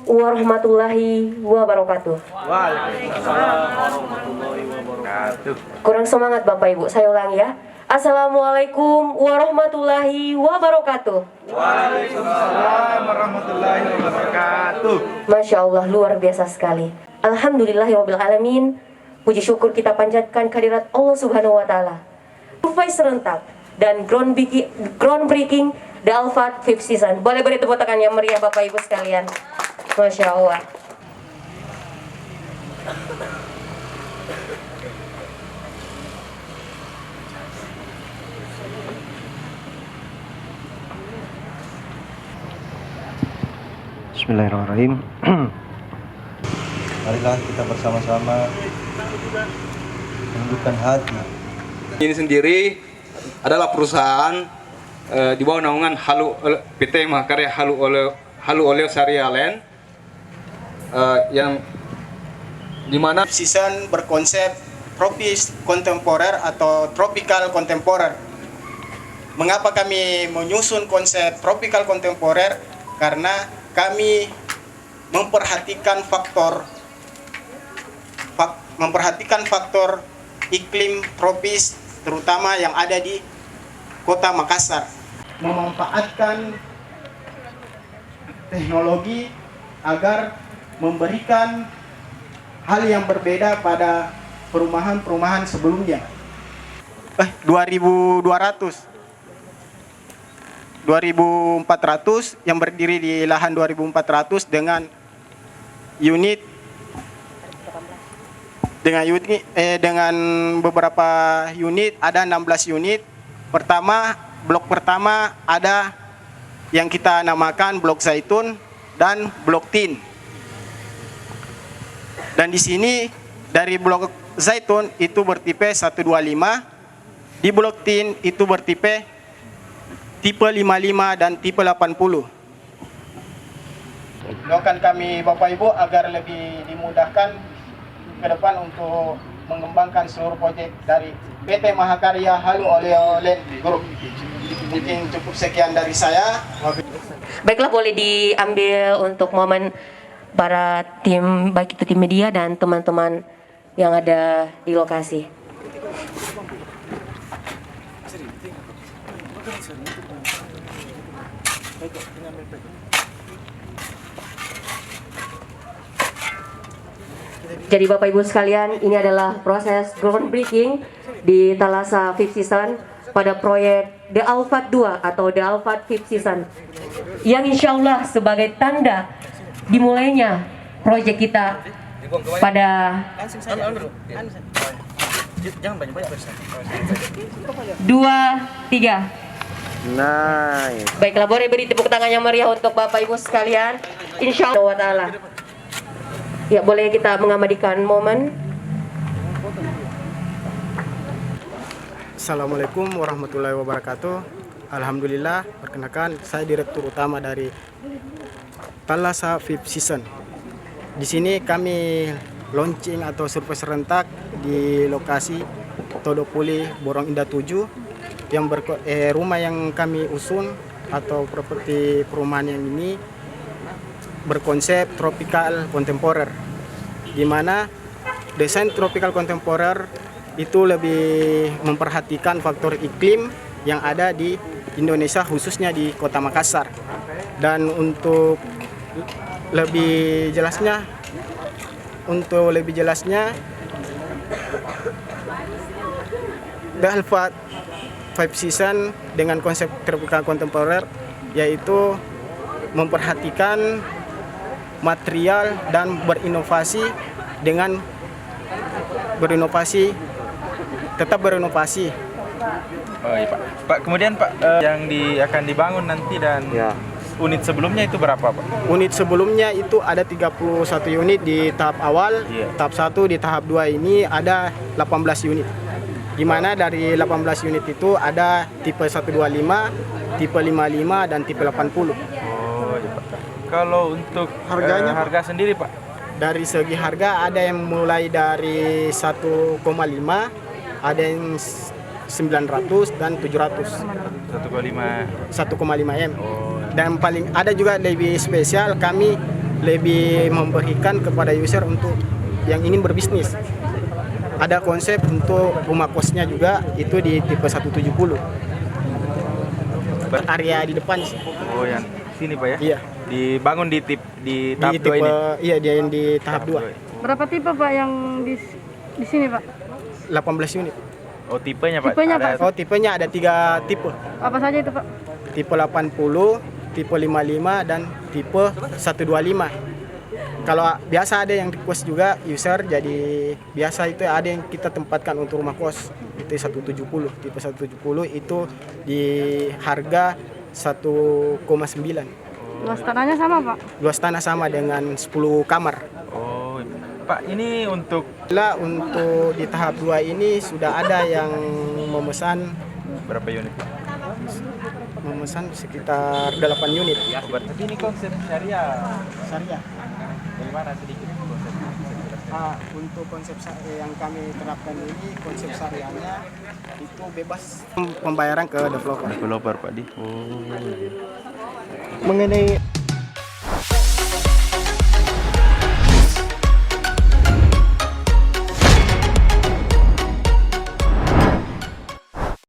warahmatullahi wabarakatuh. Waalaikumsalam warahmatullahi wabarakatuh. Kurang semangat Bapak Ibu, saya ulangi ya. Assalamualaikum warahmatullahi wabarakatuh. Waalaikumsalam warahmatullahi wabarakatuh. Masya Allah, luar biasa sekali. Alhamdulillahirabbil alamin. Puji syukur kita panjatkan kehadirat Allah Subhanahu wa taala. Survei serentak dan groundbreaking The Alphard Fifth Season. Boleh beri tepuk tangan yang meriah Bapak Ibu sekalian. Masya Allah. Bismillahirrahmanirrahim. Marilah kita bersama-sama menundukkan hati. Ini sendiri adalah perusahaan di bawah naungan PT Mahakarya Halu Oleo Syariah Land yang dimana season berkonsep tropis kontemporer atau tropical kontemporer. Mengapa kami menyusun konsep tropical kontemporer? Karena kami memperhatikan faktor iklim tropis terutama yang ada di Kota Makassar. Memanfaatkan teknologi agar memberikan hal yang berbeda pada perumahan-perumahan sebelumnya. 2400 yang berdiri di lahan 2400 dengan beberapa unit, ada 16 unit. Blok pertama ada yang kita namakan blok zaitun dan blok tin. Dan di sini dari blok zaitun itu bertipe 125, di blok tin itu bertipe tipe 55 dan tipe 80. Doakan kami Bapak Ibu agar lebih dimudahkan ke depan untuk mengembangkan seluruh proyek dari PT Mahakarya Halu Oleo Land Group. Mungkin cukup sekian dari saya. Baiklah, boleh diambil untuk momen para tim, baik itu tim media dan teman-teman yang ada di lokasi. Jadi Bapak Ibu sekalian, ini adalah proses groundbreaking di Thalassa Fifth Season pada proyek The Alphard 2 atau The Alphard Fifth Season, yang insya Allah sebagai tanda dimulainya proyek kita pada 2, 3. Nice. Baiklah, boleh beri tepuk tangan yang meriah untuk Bapak Ibu sekalian. Insya Allah Ta'ala. Ya, boleh kita mengabadikan momen. Assalamualaikum warahmatullahi wabarakatuh. Alhamdulillah, perkenalkan saya Direktur Utama dari Thalassa Fifth Season. Di sini kami launching atau survei serentak di lokasi Todopuli Borong Indah 7 yang rumah yang kami usun atau properti perumahan yang ini berkonsep tropical kontemporer, di mana desain tropical kontemporer itu lebih memperhatikan faktor iklim yang ada di Indonesia, khususnya di Kota Makassar. Dan untuk lebih jelasnya The Alphard Fifth Season dengan konsep tropical kontemporer yaitu memperhatikan material dan tetap berinovasi. Oh iya Pak. Pak, kemudian Pak yang akan dibangun nanti dan unit sebelumnya itu berapa Pak? Unit sebelumnya itu ada 31 unit di tahap awal, tahap 1 di tahap 2 ini ada 18 unit. Di mana dari 18 unit itu ada tipe 125, tipe 55 dan tipe 80. Oh iya Pak. Kalau untuk harga sendiri Pak? Dari segi harga ada yang mulai dari 1,5, ada yang 900 dan 700. 1,5 1,5 M. Oh. Dan paling ada juga lebih spesial, kami lebih memberikan kepada user untuk yang ingin berbisnis. Ada konsep untuk rumah kosnya juga itu di tipe 170. Area di depan sih. Oh, yang sini Pak ya? Iya. Dibangun di tahap Di 2 tipe ini. iya dia yang di tahap 2. Berapa tipe Pak yang di sini Pak? 18 unit. Oh, tipenya Pak. Tipenya, Ada- Pak. Oh, tipenya ada 3 tipe. Apa saja itu Pak? Tipe 80, tipe 55 dan tipe 125. Kalau biasa ada yang request juga user, jadi biasa itu ada yang kita tempatkan untuk rumah kos itu 170. Tipe 170 itu di harga 1,9. Luas tanahnya sama Pak? Luas tanah sama dengan 10 kamar. Oh, Pak, ini untuk Lah untuk di tahap 2 ini sudah ada yang memesan berapa unit? sekitar 8 unit. Oh, berarti ini konsep syariah. Syariah. Dari mana sedikit konsep? Untuk konsep yang kami terapkan ini konsep syariahnya itu bebas pembayaran ke developer. Developer Pak di. Oh. Mengenai